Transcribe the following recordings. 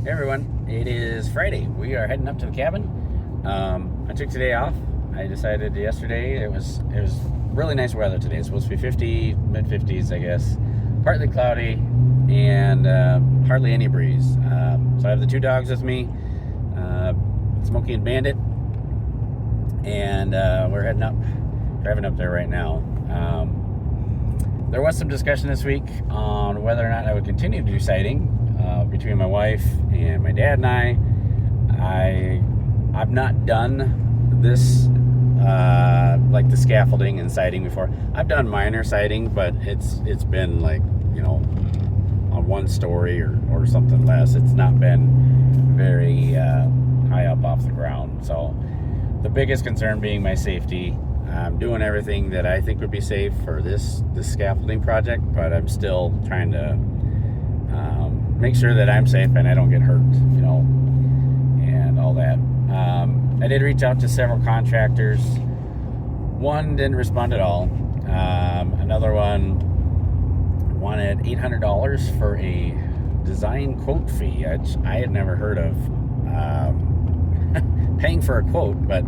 Hey everyone, it is Friday. We are heading up to the cabin. I took today off. I decided yesterday it was really nice weather today. It's supposed to be 50, mid 50s, I guess. Partly cloudy and hardly any breeze. So I have the two dogs with me, Smokey and Bandit, and we're driving up there right now. There was some discussion this week on whether or not I would continue to do siding between my wife and my dad and I've not done this like the scaffolding and siding before. I've done minor siding, but it's been like, on one story or something less. It's not been very high up off the ground. So the biggest concern being my safety. I'm doing everything that I think would be safe for this scaffolding project, but I'm still trying to make sure that I'm safe and I don't get hurt, and all that. I did reach out to several contractors. One didn't respond at all. Another one wanted $800 for a design quote fee, which I had never heard of. Paying for a quote, but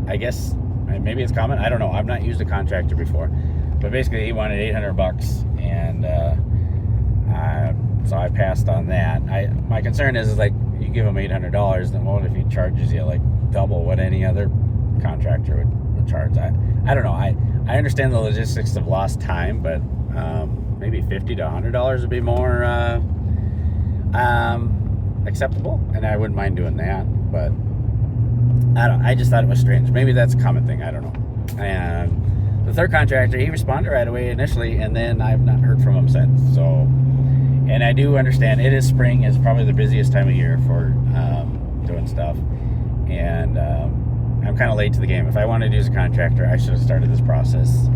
I guess maybe it's common. I don't know. I've not used a contractor before, but basically he wanted $800, and so I passed on that. My concern is like, you give him $800, then what if he charges you like double what any other contractor would charge? I don't know. I understand the logistics of lost time, but maybe $50 to $100 would be more acceptable, and I wouldn't mind doing that. But I just thought it was strange. Maybe that's a common thing. I don't know. And the third contractor, he responded right away initially, and then I've not heard from him since. So, and I do understand it is spring. It's probably the busiest time of year for doing stuff. And I'm kind of late to the game. If I wanted to use a contractor, I should have started this process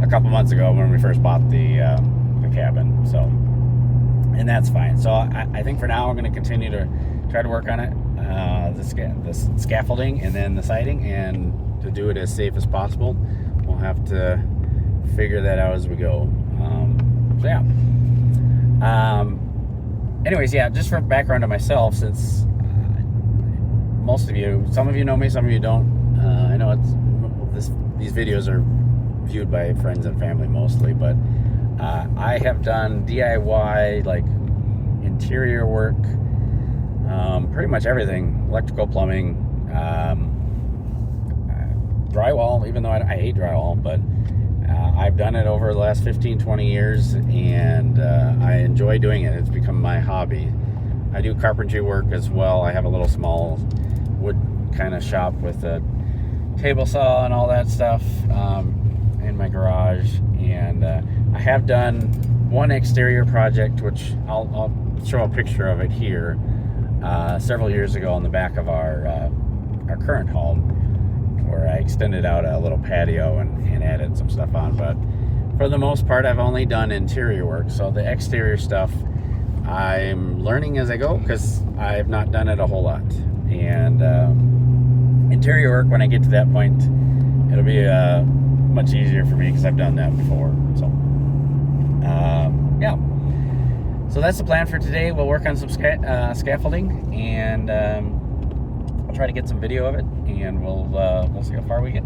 a couple months ago when we first bought the cabin. So, and that's fine. So I think for now I'm going to continue to try to work on it, the scaffolding and then the siding, and to do it as safe as possible. We'll have to figure that out as we go. So yeah. Anyways, yeah, just for background on myself, since some of you know me, some of you don't. I know these videos are viewed by friends and family mostly, but I have done DIY, like interior work, pretty much everything: electrical, plumbing, drywall, even though I hate drywall, but I've done it over the last 15-20 years, and I enjoy doing it. It's become my hobby. I do carpentry work as well. I have a little small wood kind of shop with a table saw and all that stuff in my garage, and I have done one exterior project, which I'll show a picture of it here, several years ago on the back of our current home, where I extended out a little patio and added some stuff on. But for the most part, I've only done interior work. So the exterior stuff, I'm learning as I go, because I've not done it a whole lot. And interior work, when I get to that point, it'll be much easier for me because I've done that before. So yeah. So that's the plan for today. We'll work on some scaffolding, and I'll try to get some video of it, and we'll see how far we get.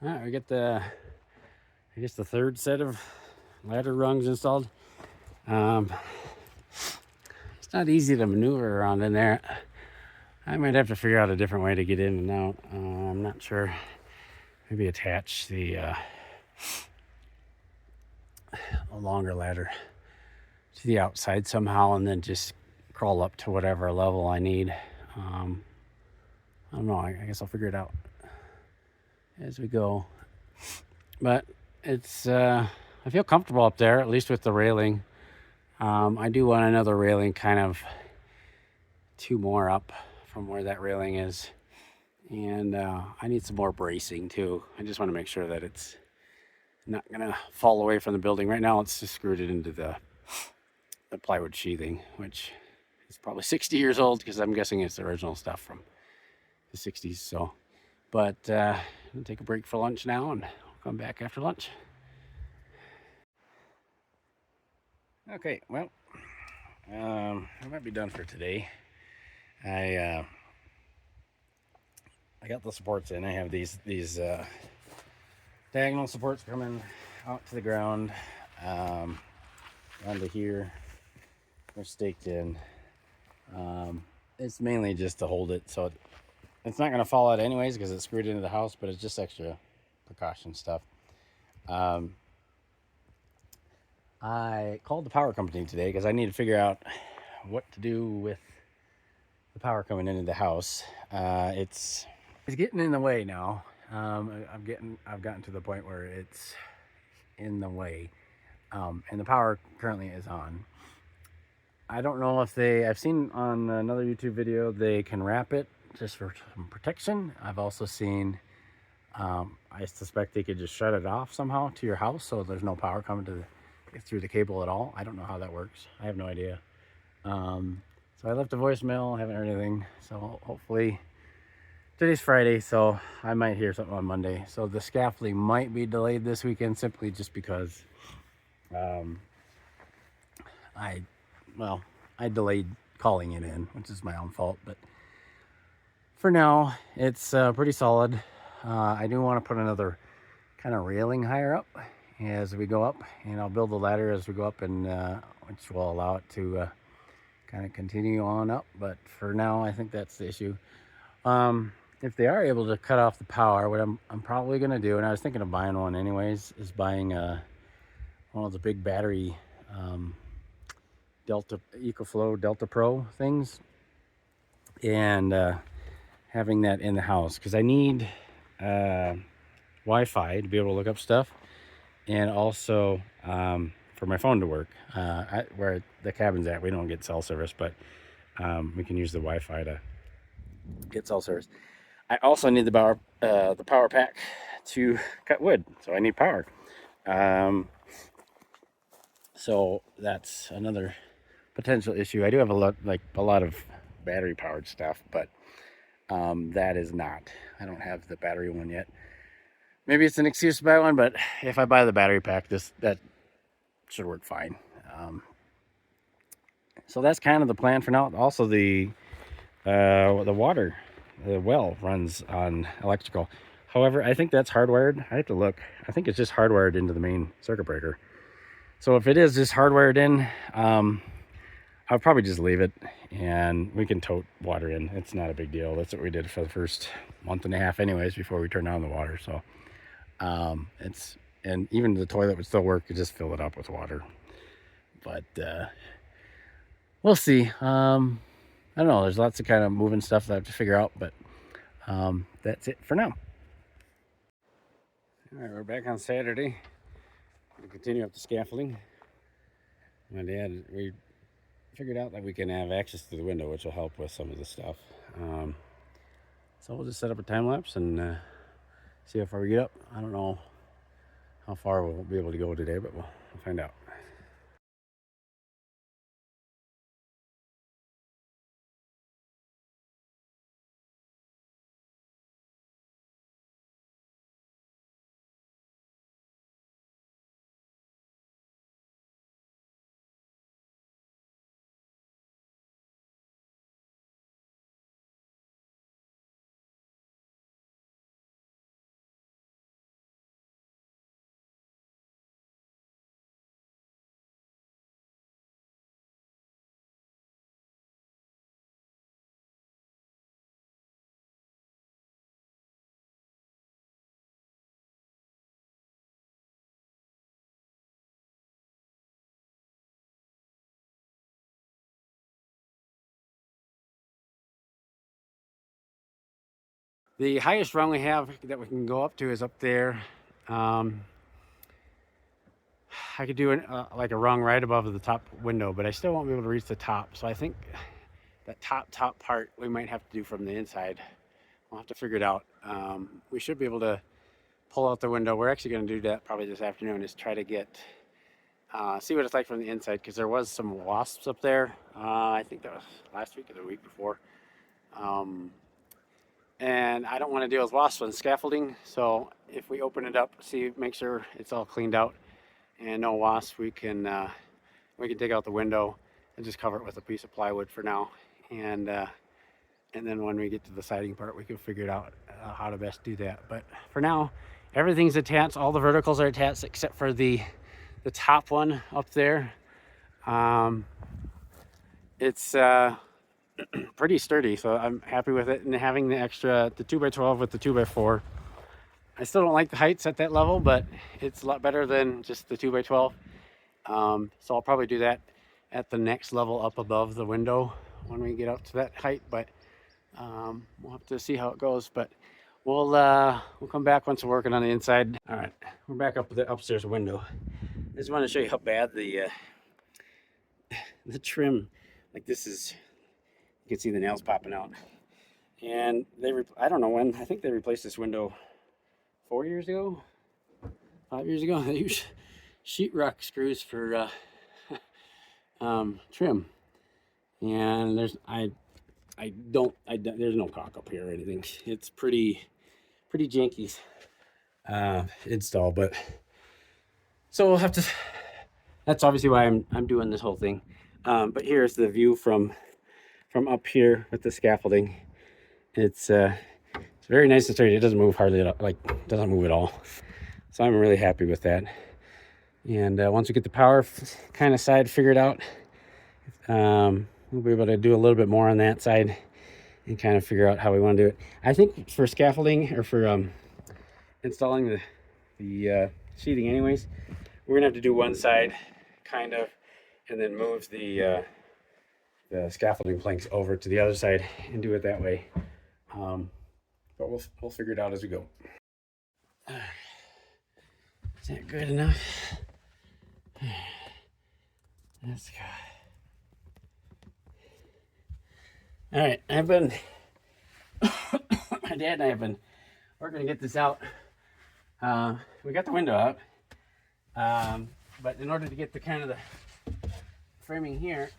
All right, we get the I guess the third set of ladder rungs installed. It's not easy to maneuver around in there. I might have to figure out a different way to get in and out. I'm not sure. Maybe attach a longer ladder to the outside somehow and then just crawl up to whatever level I need. I don't know. I guess I'll figure it out as we go. But it's I feel comfortable up there, at least with the railing. I do want another railing, kind of 2 more up from where that railing is. And I need some more bracing too. I just want to make sure that it's not gonna fall away from the building. Right now it's just screwed it into the plywood sheathing, which is probably 60 years old because I'm guessing it's the original stuff from the 60s. So, but I'll take a break for lunch now and I'll come back after lunch. Okay, well, I might be done for today. I got the supports in. I have these diagonal supports coming out to the ground, onto here. They're staked in. It's mainly just to hold it so it's not going to fall out anyways because it's screwed into the house, but it's just extra precaution stuff. I called the power company today because I need to figure out what to do with the power coming into the house. It's getting in the way now. I've gotten to the point where it's in the way, and the power currently is on. I don't know if I've seen on another YouTube video they can wrap it just for some protection. I've also seen, I suspect they could just shut it off somehow to your house so there's no power coming through the cable at all. I don't know how that works. I have no idea. So I left a voicemail, haven't heard anything. So hopefully, today's Friday, so I might hear something on Monday. So the scaffolding might be delayed this weekend simply just because I delayed calling it in, which is my own fault. But for now, it's pretty solid. I do want to put another kind of railing higher up as we go up, and I'll build a ladder as we go up, and which will allow it to kind of continue on up. But for now, I think that's the issue. If they are able to cut off the power, what I'm probably going to do, and I was thinking of buying one anyways, is buying one of the big battery EcoFlow Delta Pro things, and having that in the house because I need Wi-Fi to be able to look up stuff, and also for my phone to work. Where the cabin's at, we don't get cell service, but we can use the Wi-Fi to get cell service. I also need the power pack to cut wood, so I need power. So that's another potential issue. I do have a lot of battery powered stuff, but that is not. I don't have the battery one yet. Maybe it's an excuse to buy one, but if I buy the battery pack, that should work fine. So that's kind of the plan for now. Also, the water, the well runs on electrical. However, I think that's hardwired. I have to look. I think it's just hardwired into the main circuit breaker. So if it is just hardwired in, I'll probably just leave it and we can tote water in. It's not a big deal. That's what we did for the first month and a half anyways before we turned on the water. So and even the toilet would still work. You just fill it up with water. But we'll see. I don't know. There's lots of kind of moving stuff that I have to figure out, but that's it for now. All right, we're back on Saturday. We'll continue up the scaffolding. My dad, we figured out that we can have access to the window, which will help with some of the stuff. So we'll just set up a time lapse and see how far we get up. I don't know how far we'll be able to go today, but we'll find out. The highest rung we have that we can go up to is up there. I could do like a rung right above the top window, but I still won't be able to reach the top. So I think that top part we might have to do from the inside. We'll have to figure it out. We should be able to pull out the window. We're actually going to do that probably this afternoon, is try to get see what it's like from the inside, because there was some wasps up there. I think that was last week or the week before. And I don't want to deal with wasps on scaffolding, so if we open it up, make sure it's all cleaned out and no wasps, we can dig out the window and just cover it with a piece of plywood for now, and then when we get to the siding part, we can figure it out how to best do that. But for now, everything's attached. All the verticals are attached except for the top one up there. It's pretty sturdy, so I'm happy with it. And having the 2x12 with the 2x4, I still don't like the heights at that level, but it's a lot better than just the 2x12. So I'll probably do that at the next level up above the window when we get up to that height. But we'll have to see how it goes. But we'll come back once we're working on the inside. All right, we're back up with the upstairs window. I just want to show you how bad the trim, like this is. You can see the nails popping out. And I don't know when, I think they replaced this window 4 years ago, 5 years ago. They use sheetrock screws for trim. And there's no caulk up here or anything. It's pretty janky install, but so we'll have to, that's obviously why I'm doing this whole thing. But here's the view from up here with the scaffolding. It's very nice and sturdy. It doesn't move hardly at all, doesn't move at all. So I'm really happy with that. And once we get the power kind of side figured out, we'll be able to do a little bit more on that side and kind of figure out how we want to do it. I think for scaffolding, or for installing the sheathing anyways, we're gonna have to do one side kind of, and then move the scaffolding planks over to the other side and do it that way. But we'll figure it out as we go. Is that good enough? Let's go. All right, my dad and I have been working to get this out. We got the window out, but in order to get the kind of the framing here,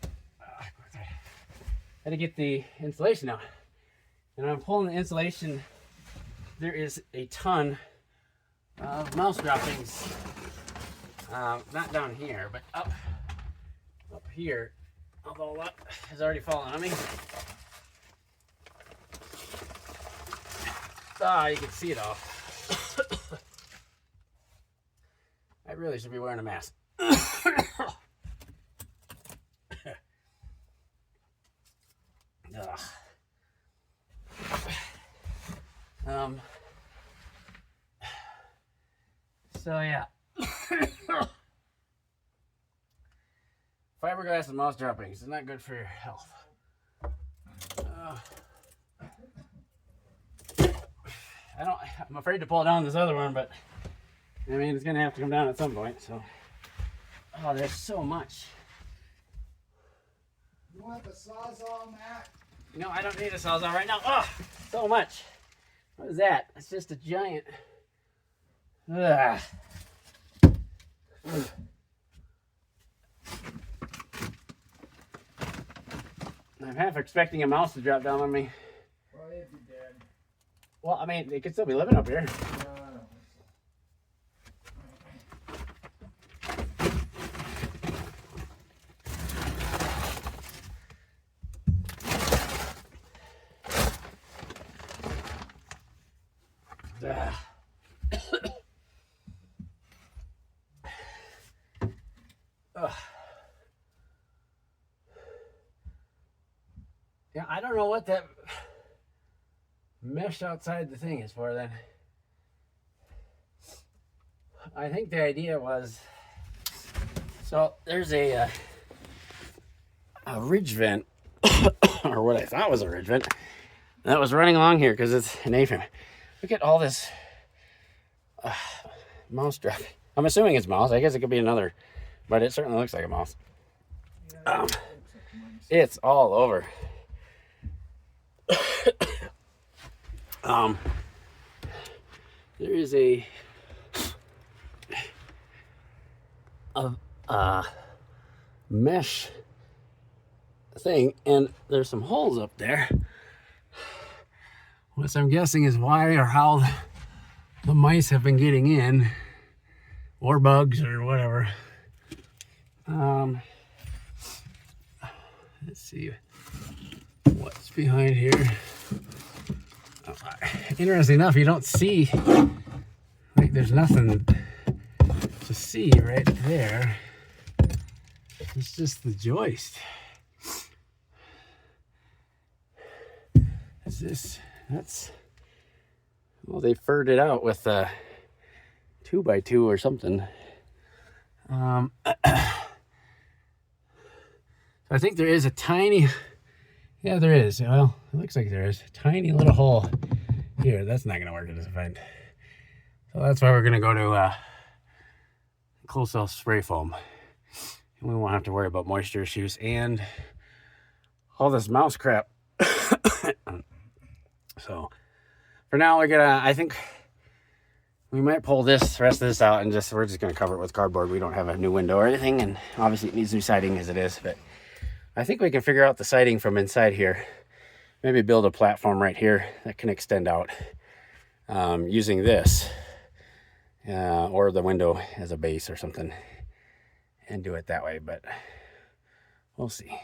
I had to get the insulation out. And when I'm pulling the insulation, there is a ton of mouse droppings. Not down here, but up here. Although a lot has already fallen on me. You can see it all. I really should be wearing a mask. So yeah. Fiberglass and mouse droppings is not good for your health. I'm afraid to pull down this other one, but I mean, it's gonna have to come down at some point. So, there's so much. You want the Sawzall, Matt? No, I don't need a Sawzall right now. So much. What is that? It's just a giant. I'm half expecting a mouse to drop down on me. Well, if you did. Well, I mean, it could still be living up here. No, I don't think Yeah, I don't know what that mesh outside the thing is for then. I think the idea was, so there's a ridge vent, or what I thought was a ridge vent, that was running along here because it's an A-frame. Look at all this mouse drop. I'm assuming it's mouse. I guess it could be another, but it certainly looks like a mouse. It's all over. There is a mesh thing, and there's some holes up there, which I'm guessing is why or how the mice have been getting in, or bugs or whatever. Let's see what's behind here. Interesting enough, you don't see, like, there's nothing to see right there. It's just the joist. Is this, that's, well, they furred it out with a 2x2 or something. I think there is a tiny, yeah, there is. Well, it looks like there is a tiny little hole here. That's not going to work at this event. So that's why we're going to go to close cell spray foam. And we won't have to worry about moisture issues and all this mouse crap. So for now, we're gonna, I think we might pull the rest of this out and we're just gonna cover it with cardboard. We don't have a new window or anything, and obviously it needs new siding as it is, but I think we can figure out the siding from inside here. Maybe build a platform right here that can extend out using this or the window as a base or something, and do it that way, but we'll see.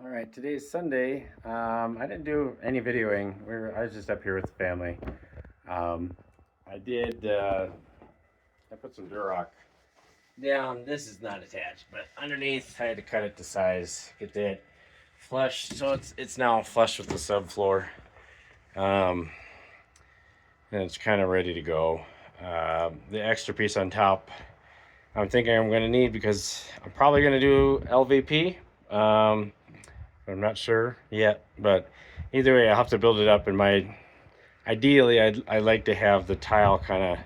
All right, today's Sunday. I didn't do any videoing. I was just up here with the family. I put some Durock down. This is not attached, but underneath I had to cut it to size, get that flush. So it's now flush with the subfloor. And it's kind of ready to go. The extra piece on top, I'm thinking I'm going to need, because I'm probably going to do LVP. I'm not sure yet, but either way, I'll have to build it up. And ideally, I like to have the tile kind of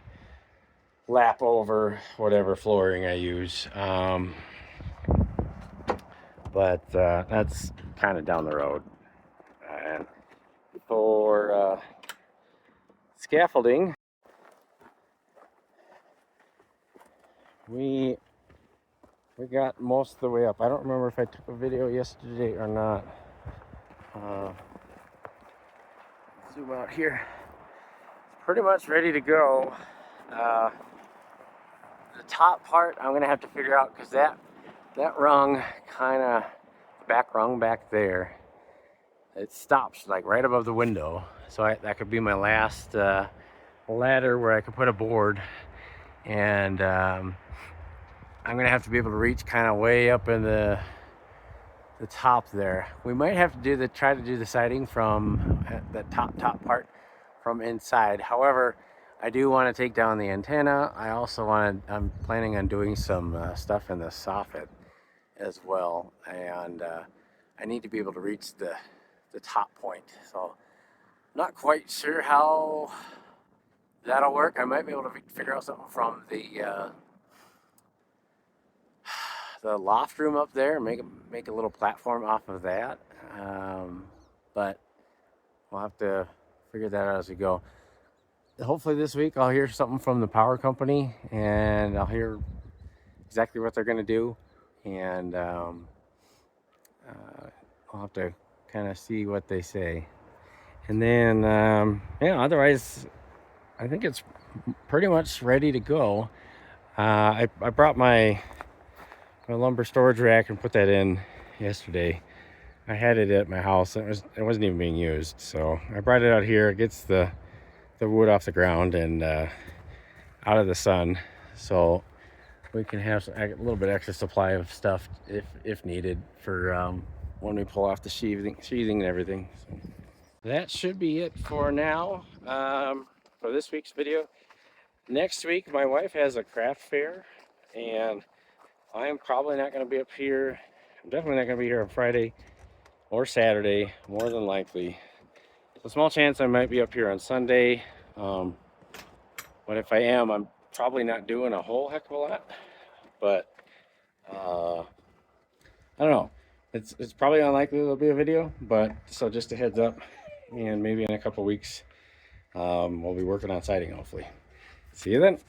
lap over whatever flooring I use. But that's kind of down the road. And for scaffolding, we got most of the way up. I don't remember if I took a video yesterday or not. Zoom out here. It's pretty much ready to go. The top part I'm gonna have to figure out, because that rung, kind of, the back rung back there, it stops like right above the window. So that could be my last ladder where I could put a board, and I'm gonna have to be able to reach kind of way up in the top there. We might have to try to do the siding from the top part from inside. However, I do want to take down the antenna. I'm planning on doing some stuff in the soffit as well, and I need to be able to reach the top point. So not quite sure how that'll work. I might be able to figure out something from the loft room up there, make a little platform off of that, but we'll have to figure that out as we go. Hopefully this week I'll hear something from the power company, and I'll hear exactly what they're going to do, and I'll have to kind of see what they say. And then yeah, otherwise I think it's pretty much ready to go. I brought my lumber storage rack and put that in yesterday. I had it at my house. It wasn't even being used, so I brought it out here. It gets the wood off the ground and out of the sun, so we can have a little bit extra supply of stuff if needed for when we pull off the sheathing and everything. So that should be it for now, for this week's video. Next week my wife has a craft fair, and I am probably not going to be up here. I'm definitely not going to be here on Friday. or Saturday, more than likely. A small chance I might be up here on Sunday. But if I am, I'm probably not doing a whole heck of a lot. But I don't know. It's probably unlikely there'll be a video. But so just a heads up, and maybe in a couple weeks, we'll be working on siding hopefully. See you then.